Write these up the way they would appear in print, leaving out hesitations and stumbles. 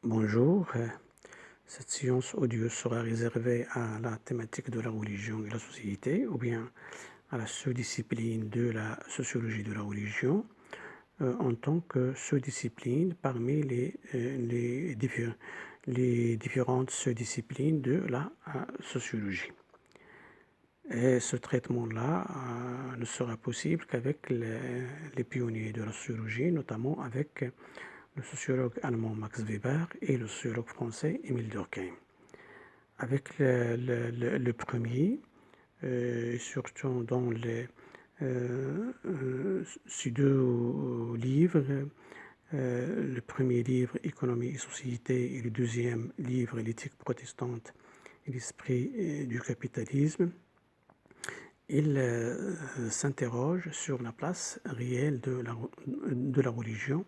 Bonjour, cette séance audio sera réservée à la thématique de la religion et la société, ou bien à la sous-discipline de la sociologie de la religion, en tant que sous-discipline parmi les différentes sous-disciplines de la sociologie. Et ce traitement-là ne sera possible qu'avec les pionniers de la sociologie, notamment avec le sociologue allemand Max Weber et le sociologue français Émile Durkheim. Avec le premier, surtout dans ces deux livres, le premier livre, Économie et société, et le deuxième livre, L'éthique protestante et l'esprit du capitalisme, il s'interroge sur la place réelle de la religion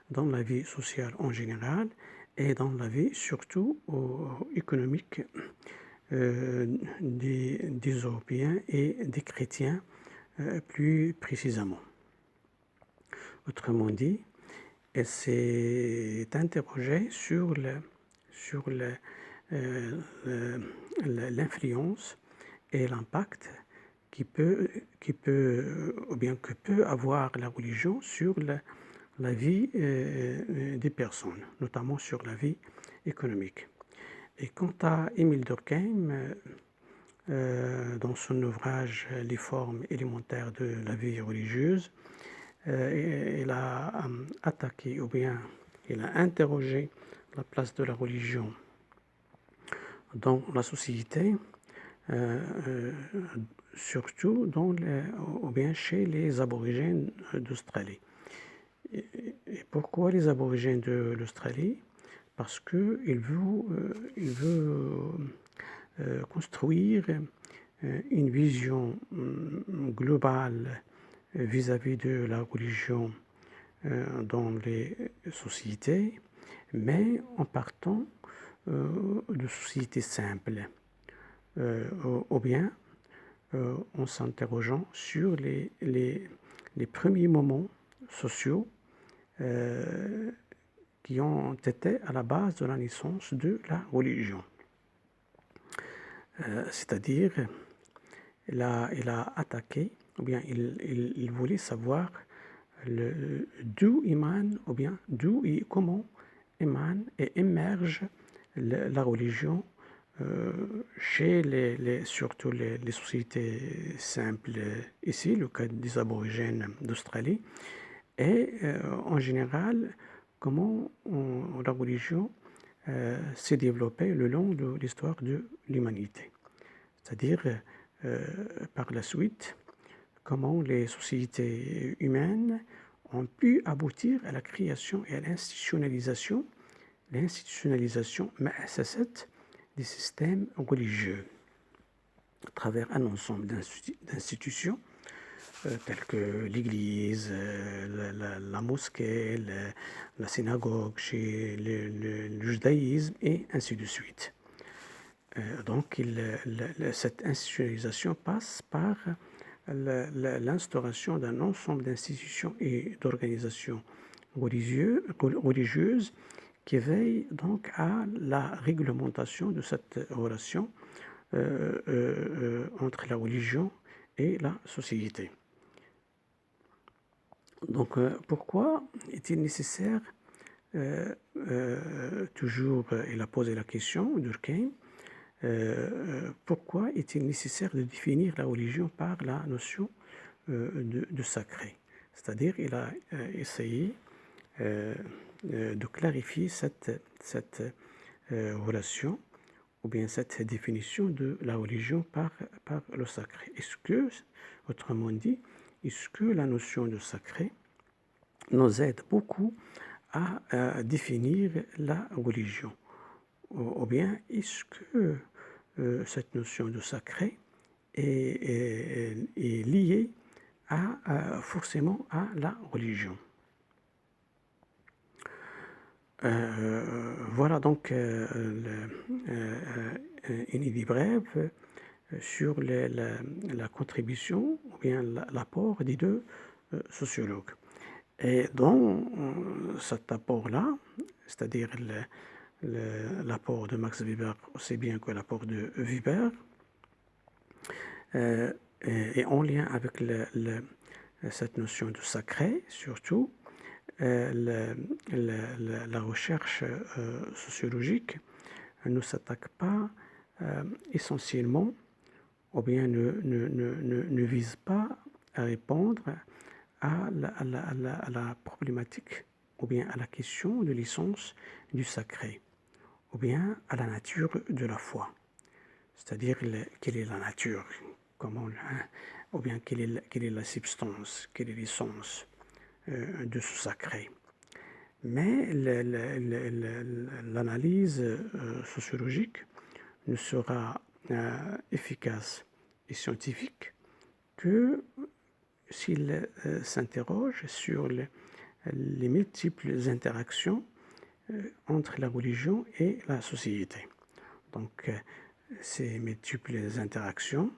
dans la vie sociale en général et dans la vie surtout économique des Européens et des chrétiens plus précisément. Autrement dit, elle s'est interrogée sur l'influence et l'impact que peut avoir la religion sur la vie des personnes, notamment sur la vie économique. Et quant à Émile Durkheim, dans son ouvrage Les formes élémentaires de la vie religieuse, il a attaqué, ou bien il a interrogé la place de la religion dans la société, surtout ou bien chez les aborigènes d'Australie. Et pourquoi les aborigènes de l'Australie? Parce qu'il veut construire une vision globale vis-à-vis de la religion dans les sociétés, mais en partant de sociétés simples, ou bien en s'interrogeant sur les premiers moments sociaux qui ont été à la base de la naissance de la religion. C'est-à-dire, il a attaqué, ou bien il voulait savoir d'où émane, ou bien d'où et comment émane et émerge la religion chez surtout les sociétés simples ici, le cas des aborigènes d'Australie, et en général, comment la religion s'est développée le long de l'histoire de l'humanité. C'est-à-dire, par la suite, comment les sociétés humaines ont pu aboutir à la création et à l'institutionnalisation des systèmes religieux à travers un ensemble d'institutions telles que l'église, la mosquée, la synagogue chez le judaïsme et ainsi de suite. Donc cette institutionnalisation passe par l'instauration d'un ensemble d'institutions et d'organisations religieuses qui veillent donc à la réglementation de cette relation entre la religion et la société. Donc pourquoi est-il nécessaire, toujours il a posé la question, Durkheim, pourquoi est-il nécessaire de définir la religion par la notion de sacré? C'est-à-dire, il a essayé de clarifier cette relation, ou bien cette définition de la religion par le sacré. Autrement dit, est-ce que la notion de sacré nous aide beaucoup à définir la religion? Ou bien est-ce que cette notion de sacré est liée forcément à la religion? Voilà donc une idée brève sur la contribution ou bien l'apport des deux sociologues. Et dans cet apport-là, c'est-à-dire l'apport de Max Weber aussi bien que l'apport de Weber, et en lien avec cette notion de sacré, surtout, la recherche sociologique ne s'attaque pas essentiellement, ou bien ne vise pas à répondre à la problématique, ou bien à la question de l'essence du sacré, ou bien à la nature de la foi. C'est-à-dire, quelle est la nature, comment, ou bien quelle est la substance, quelle est l'essence de ce sacré. Mais l'analyse sociologique ne sera efficace et scientifique que s'il s'interroge sur les multiples interactions entre la religion et la société. Donc, ces multiples interactions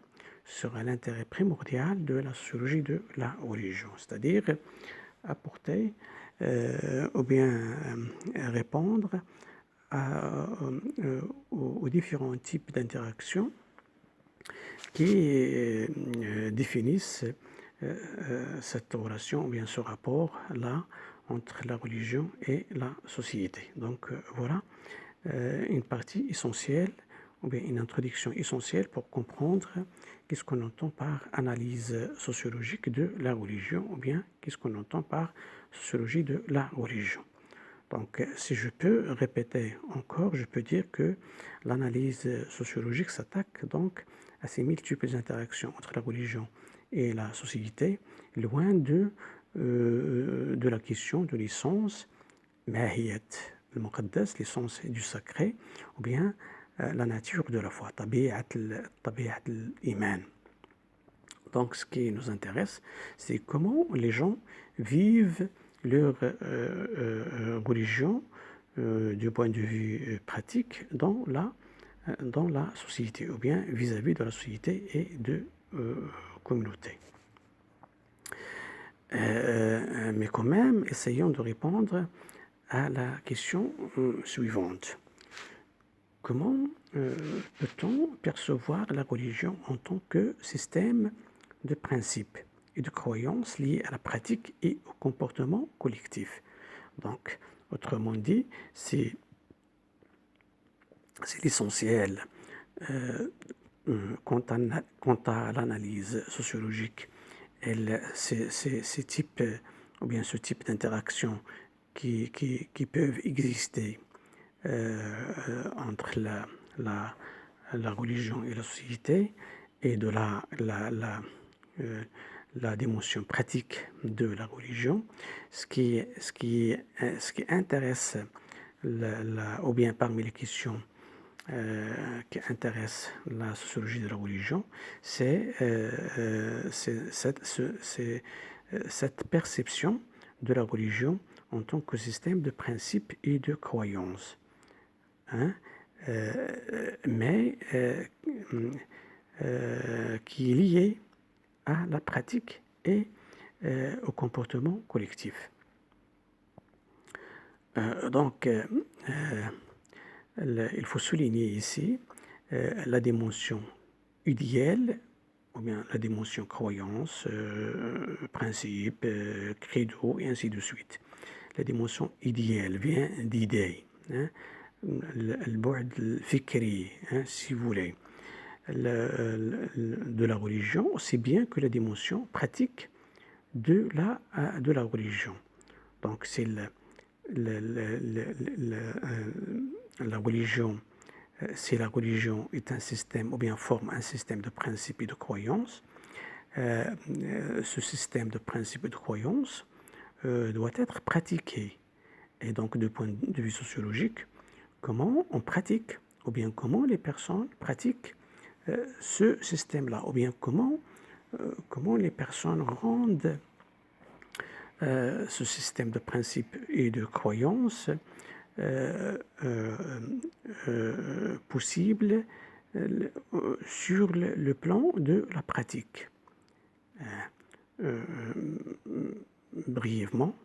sera l'intérêt primordial de la sociologie de la religion, c'est-à-dire apporter ou bien répondre aux différents types d'interactions qui définissent cette relation ou bien ce rapport-là entre la religion et la société. Donc voilà une partie essentielle ou bien une introduction essentielle pour comprendre qu'est-ce qu'on entend par analyse sociologique de la religion ou bien qu'est-ce qu'on entend par sociologie de la religion. Donc, si je peux répéter encore, je peux dire que l'analyse sociologique s'attaque donc à ces multiples interactions entre la religion et la société, loin de la question de l'essence, mahiyat al-muqaddas, l'essence du sacré, ou bien la nature de la foi, tabi'at al-iman. Donc, ce qui nous intéresse, c'est comment les gens vivent leur religion du point de vue pratique dans la société, ou bien vis-à-vis de la société et de communauté. Mais quand même, essayons de répondre à la question suivante. Comment peut-on percevoir la religion en tant que système de principes et de croyances liées à la pratique et au comportement collectif? Donc, autrement dit, c'est l'essentiel quant à l'analyse sociologique. Ces types, ou bien ce type d'interaction qui peuvent exister entre la religion et la société et de la dimension pratique de la religion, ce qui intéresse, ou bien parmi les questions qui intéressent la sociologie de la religion, c'est cette perception de la religion en tant que système de principes et de croyances. Mais qui est lié à la pratique et au comportement collectif. Donc, il faut souligner ici la dimension idéale, ou bien la dimension croyance, principe, credo, et ainsi de suite. La dimension idéale vient d'idée, le bu'd al-fikri, si vous voulez, de la religion, aussi bien que la dimension pratique de la religion. Donc, c'est la religion, si la religion est un système, ou bien forme un système de principes et de croyances, ce système de principes et de croyances doit être pratiqué. Et donc, du point de vue sociologique, comment on pratique, ou bien comment les personnes pratiquent ce système-là, ou bien comment les personnes rendent ce système de principes et de croyances possible sur le plan de la pratique. Brièvement,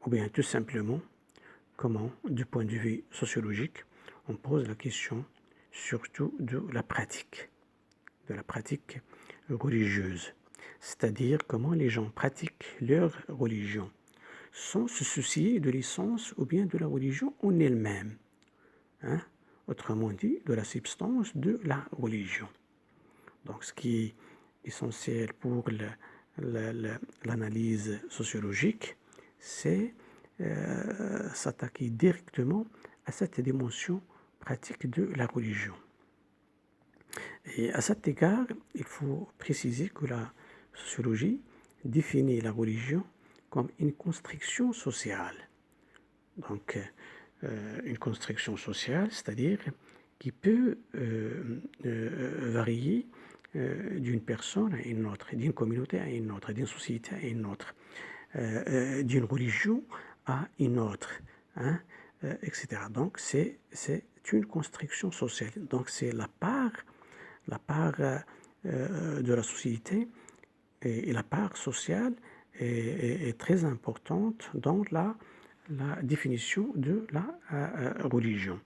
ou bien tout simplement, comment, du point de vue sociologique, on pose la question surtout de la pratique religieuse, c'est-à-dire comment les gens pratiquent leur religion sans se soucier de l'essence ou bien de la religion en elle-même, hein? Autrement dit, de la substance de la religion. Donc, ce qui est essentiel pour l'analyse sociologique, c'est s'attaquer directement à cette dimension pratique de la religion. Et à cet égard, il faut préciser que la sociologie définit la religion comme une construction sociale. Donc, une construction sociale, c'est-à-dire qui peut varier d'une personne à une autre, d'une communauté à une autre, d'une société à une autre, d'une religion à une autre, hein, etc. Donc, c'est une construction sociale. Donc, c'est la part de la société et la part sociale est très importante dans la définition de la religion.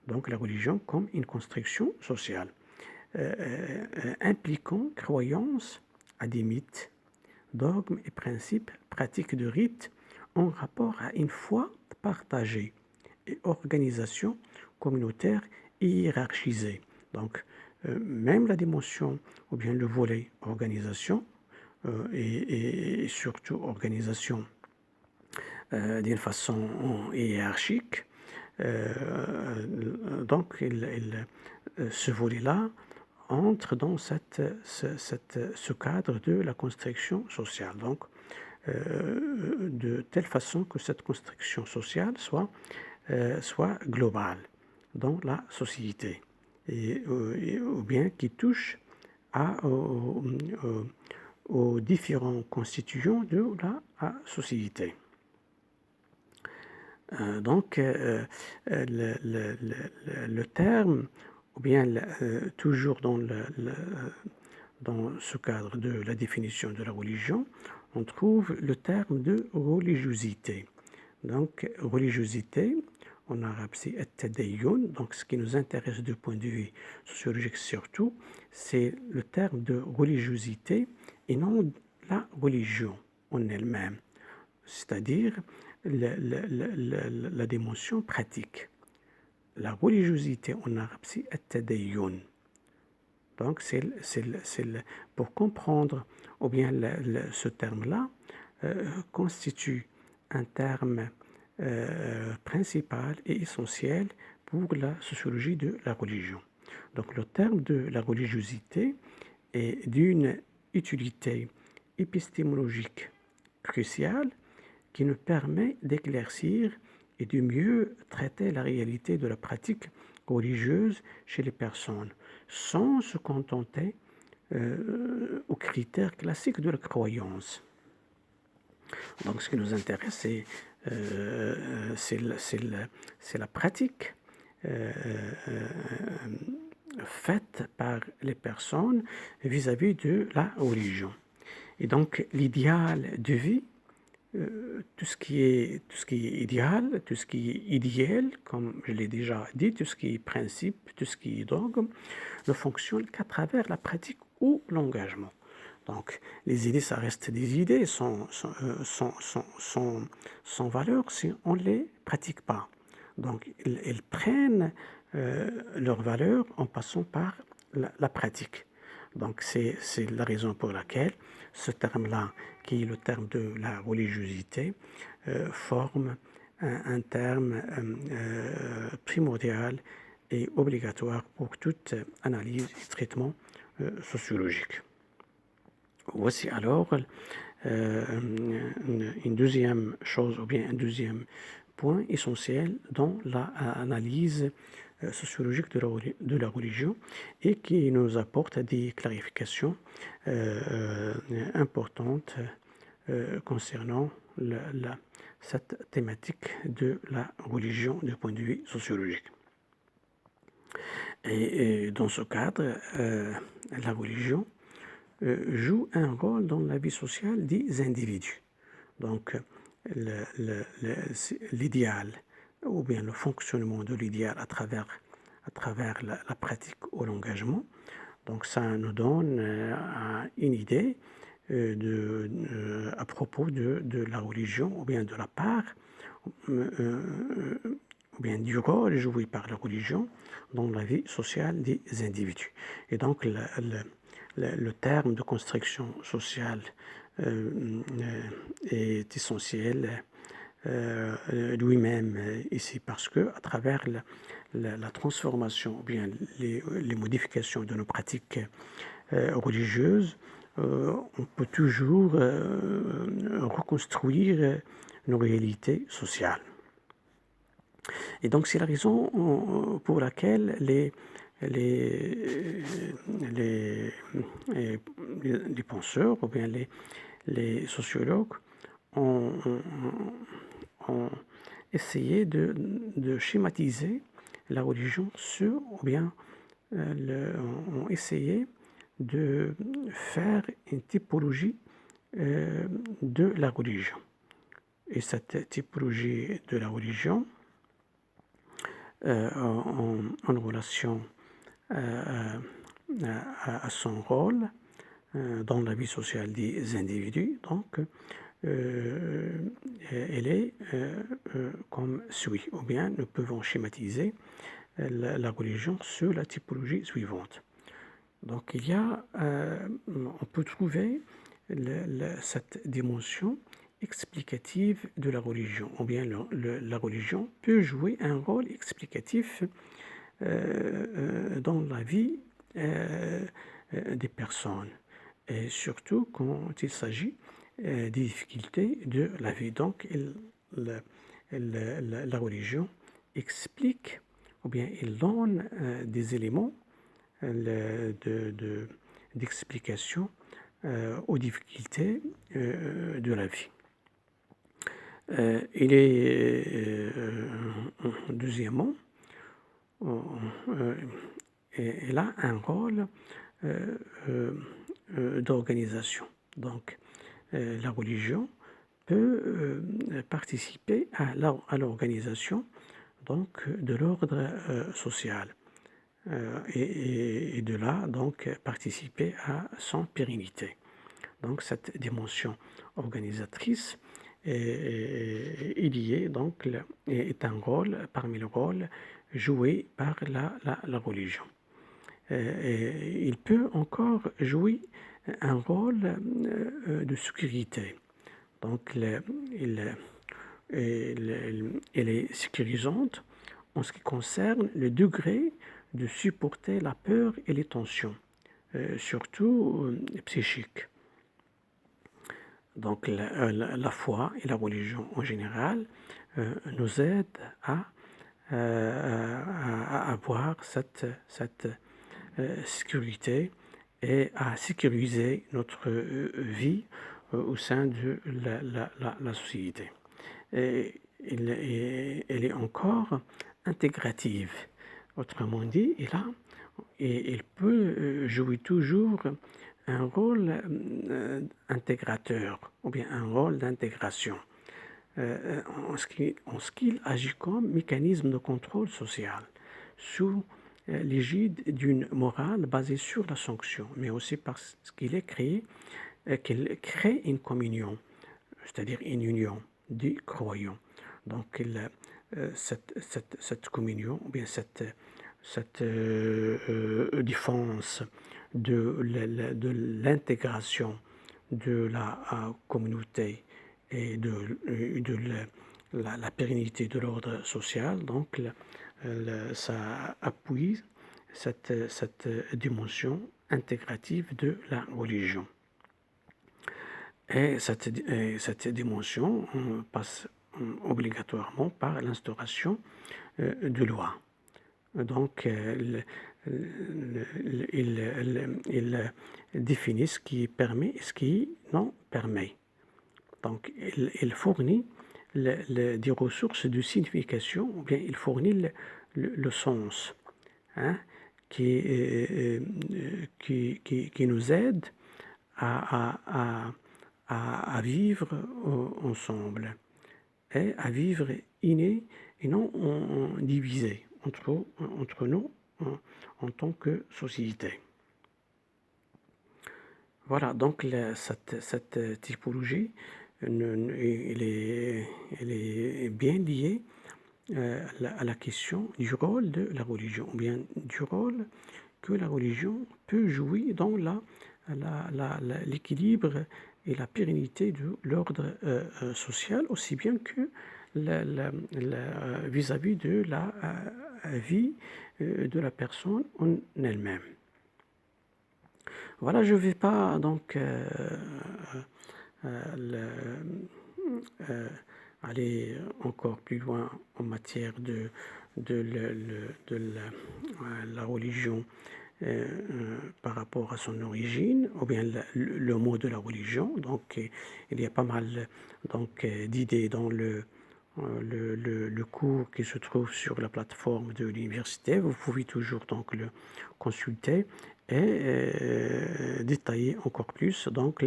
Donc la religion comme une construction sociale, impliquant croyance à des mythes, dogmes et principes, pratiques de rites en rapport à une foi partagée et organisation communautaire hiérarchisée. Donc même la dimension ou bien le volet organisation et surtout organisation d'une façon hiérarchique. Donc, ce volet-là entre dans ce cadre de la construction sociale. Donc, de telle façon que cette construction sociale soit globale dans la société, ou bien qui touche aux différents constituants de la société. Donc, le terme, ou bien toujours dans ce cadre de la définition de la religion, on trouve le terme de religiosité. Donc, religiosité, en arabe c'est at-tadayyun, donc ce qui nous intéresse du point de vue sociologique surtout, c'est le terme de religiosité et non la religion en elle-même, c'est-à-dire la dimension pratique. La religiosité en arabe, c'est at-tadayyun. Donc, pour comprendre, ou bien ce terme-là constitue un terme principal et essentiel pour la sociologie de la religion. Donc, le terme de la religiosité est d'une utilité épistémologique cruciale qui nous permet d'éclaircir et de mieux traiter la réalité de la pratique religieuse chez les personnes, sans se contenter aux critères classiques de la croyance. Donc ce qui nous intéresse, c'est la pratique faite par les personnes vis-à-vis de la religion. Et donc l'idéal de vie, tout ce qui est idéal, tout ce qui est idéal, comme je l'ai déjà dit, tout ce qui est principe, tout ce qui est dogme, ne fonctionne qu'à travers la pratique ou l'engagement. Donc, les idées, ça reste des idées sans valeur si on ne les pratique pas. Donc, elles prennent leur valeur en passant par la pratique. Donc, c'est la raison pour laquelle ce terme-là, qui est le terme de la religiosité, forme un terme primordial et obligatoire pour toute analyse et traitement sociologique. Voici alors une deuxième chose, ou bien un deuxième point essentiel dans l'analyse sociologique de la religion et qui nous apporte des clarifications importantes concernant cette thématique de la religion du point de vue sociologique. Et dans ce cadre, la religion joue un rôle dans la vie sociale des individus. Donc, l'idéal ou bien le fonctionnement de l'idéal à travers la pratique ou l'engagement. Donc ça nous donne une idée à propos de la religion, ou bien de la part, ou bien du rôle joué par la religion dans la vie sociale des individus. Et donc le terme de construction sociale est essentiel lui-même ici parce que à travers la transformation ou bien les modifications de nos pratiques religieuses, on peut toujours reconstruire nos réalités sociales. Et donc c'est la raison pour laquelle les penseurs ou bien les sociologues ont essayé de schématiser la religion ou bien ont essayé de faire une typologie de la religion. Et cette typologie de la religion en relation à son rôle dans la vie sociale des individus, donc elle est comme suit, ou bien nous pouvons schématiser la religion sur la typologie suivante. Donc il y a, on peut trouver cette dimension explicative de la religion, ou bien la religion peut jouer un rôle explicatif dans la vie des personnes, et surtout quand il s'agit des difficultés de la vie. Donc la religion explique, ou bien il donne des éléments d'explication aux difficultés de la vie. Il est deuxièmement, elle a un rôle d'organisation. Donc la religion peut participer à l'organisation donc de l'ordre social et de là donc participer à son pérennité. Donc cette dimension organisatrice est liée, donc est un rôle parmi les rôles joués par la religion. Et il peut encore jouer un rôle de sécurité. Donc elle est sécurisante en ce qui concerne le degré de supporter la peur et les tensions, surtout psychiques. Donc la foi et la religion en général nous aident à avoir cette sécurité et à sécuriser notre vie au sein de la société. Et elle est encore intégrative. Autrement dit, il peut jouer toujours un rôle intégrateur ou bien un rôle d'intégration en ce qu'il agit comme mécanisme de contrôle social sous l'égide d'une morale basée sur la sanction, mais aussi parce qu'il crée une communion, c'est-à-dire une union des croyants. Donc cette communion, ou bien cette défense de l'intégration de la communauté et de la pérennité de l'ordre social, donc ça appuie cette dimension intégrative de la religion. Et cette dimension passe obligatoirement par l'instauration de lois. Donc, il définit ce qui permet et ce qui non permet. Donc, il fournit des ressources de signification, ou bien il fournit le sens qui nous aide à vivre ensemble et à vivre et non divisé entre nous en tant que société. Voilà, donc cette typologie, elle est bien liée à la question du rôle de la religion, ou bien du rôle que la religion peut jouer dans l'équilibre et la pérennité de l'ordre social, aussi bien que vis-à-vis de la vie de la personne en elle-même. Voilà, je ne vais pas donc aller encore plus loin en matière de la religion par rapport à son origine, ou bien le mot de la religion. Donc, il y a pas mal d'idées dans le cours qui se trouve sur la plateforme de l'université. Vous pouvez toujours donc le consulter et détailler encore plus donc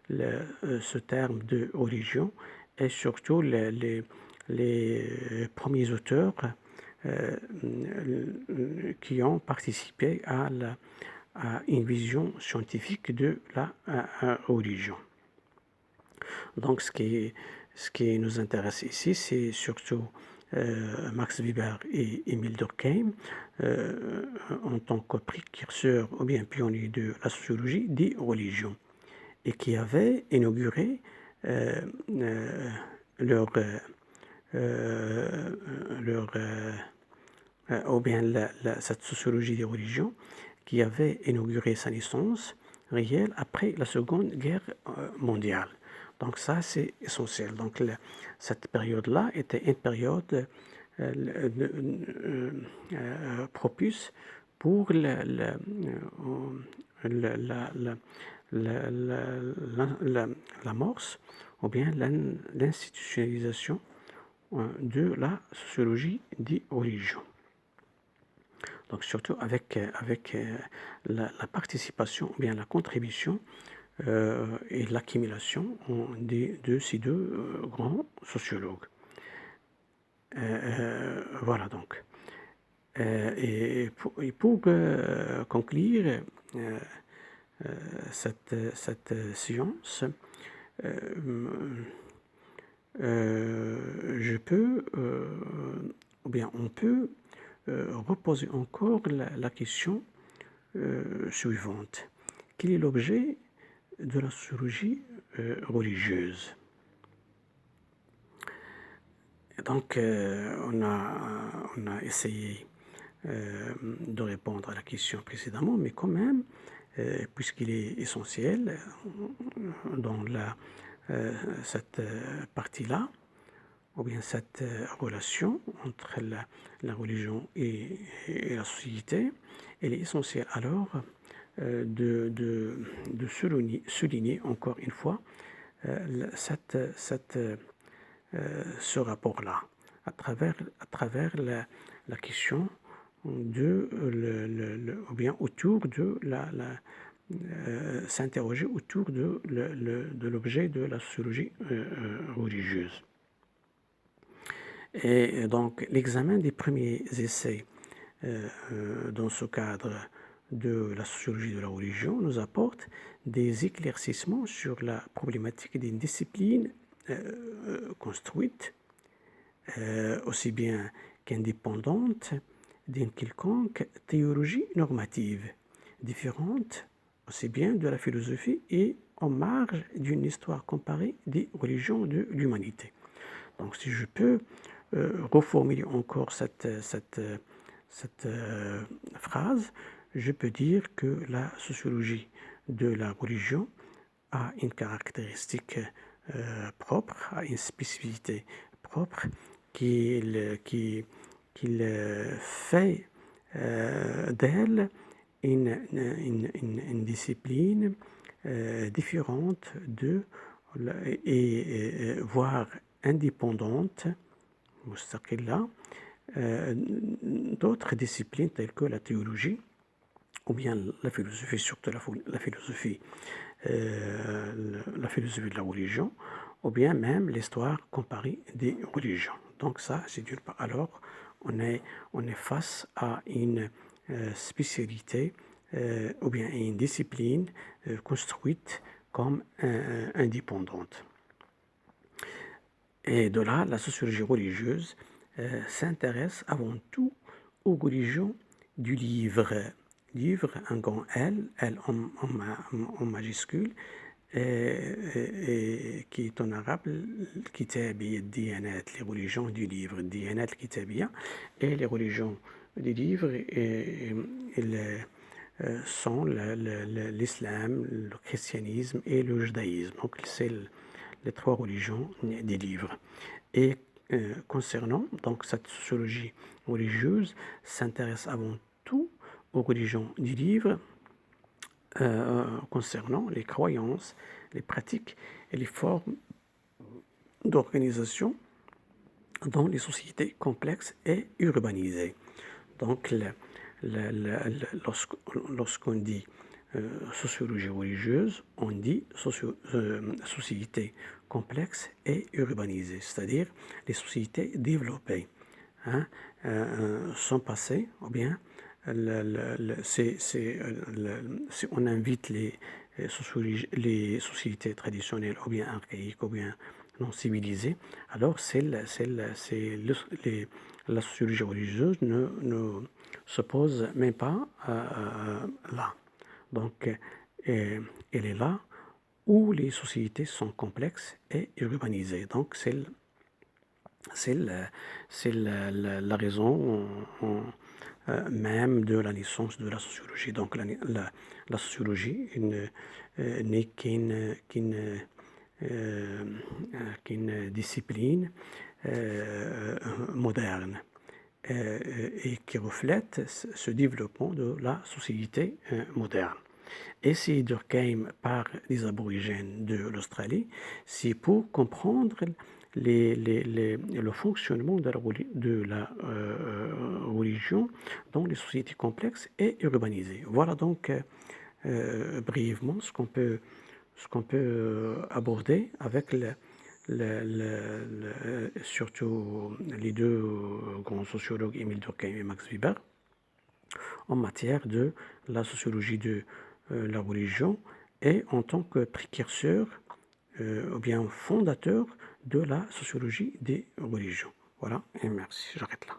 ce terme de religion et surtout les premiers auteurs qui ont participé à une vision scientifique de la religion. Donc ce qui nous intéresse ici, c'est surtout Max Weber et Émile Durkheim en tant que précurseurs ou bien pionniers de la sociologie des religions et qui avaient inauguré leur ou bien cette sociologie des religions qui avait inauguré sa naissance réelle après la Seconde Guerre mondiale. Donc ça, c'est essentiel. Donc cette période-là était une période propice pour l'amorce ou bien l'institutionnalisation de la sociologie des religions. Donc surtout avec la participation ou bien la contribution et l'accumulation de ces deux grands sociologues. Voilà donc. Et pour conclure cette séance, je peux, ou bien on peut reposer encore la question suivante. Quel est l'objet de la sociologie religieuse? Donc, on a essayé de répondre à la question précédemment, mais quand même, puisqu'il est essentiel dans cette partie-là, ou bien cette relation entre la religion et la société, elle est essentielle alors de souligner encore une fois ce rapport-là, à travers la question ou bien autour de s'interroger autour de l'objet de la sociologie religieuse. Et donc l'examen des premiers essais dans ce cadre de la sociologie de la religion nous apporte des éclaircissements sur la problématique d'une discipline construite aussi bien qu'indépendante d'une quelconque théologie normative, différente aussi bien de la philosophie et en marge d'une histoire comparée des religions de l'humanité. Donc si je peux reformuler encore cette phrase, je peux dire que la sociologie de la religion a une caractéristique propre, a une spécificité propre qu'il fait d'elle une discipline différente et voire indépendante d'autres disciplines telles que la théologie ou bien la philosophie, surtout la philosophie de la religion, ou bien même l'histoire comparée des religions. Donc ça, c'est d'une part. Alors, on est face à une spécialité ou bien une discipline construite comme indépendante. Et de là, la sociologie religieuse s'intéresse avant tout aux religions du livre. Livre, un grand L, L en majuscule, qui est en arabe كتابية الديانات, les religions du livre, الديانات الكتابية, et les religions du livre sont l'islam, le christianisme et le judaïsme. Donc c'est les trois religions des livres. Et concernant donc cette sociologie religieuse s'intéresse avant tout aux religions du livre, concernant les croyances, les pratiques et les formes d'organisation dans les sociétés complexes et urbanisées. Donc, lorsqu'on dit sociologie religieuse, on dit société complexe et urbanisée, c'est-à-dire les sociétés développées, hein, sont passées, ou bien si on invite les sociétés traditionnelles, ou bien archaïques, ou bien non civilisées, alors la sociologie religieuse ne se pose même pas là. Donc, elle est là où les sociétés sont complexes et urbanisées. Donc, c'est la raison même de la naissance de la sociologie. Donc la sociologie n'est qu'une discipline moderne et qui reflète ce développement de la société moderne. Essayé Durkheim par les aborigènes de l'Australie, c'est pour comprendre le fonctionnement de la religion dans les sociétés complexes et urbanisées. Voilà donc brièvement ce qu'on peut aborder avec surtout les deux grands sociologues, Émile Durkheim et Max Weber, en matière de la sociologie de la religion et en tant que précurseur ou bien fondateur de la sociologie des religions. Voilà, et merci, j'arrête là.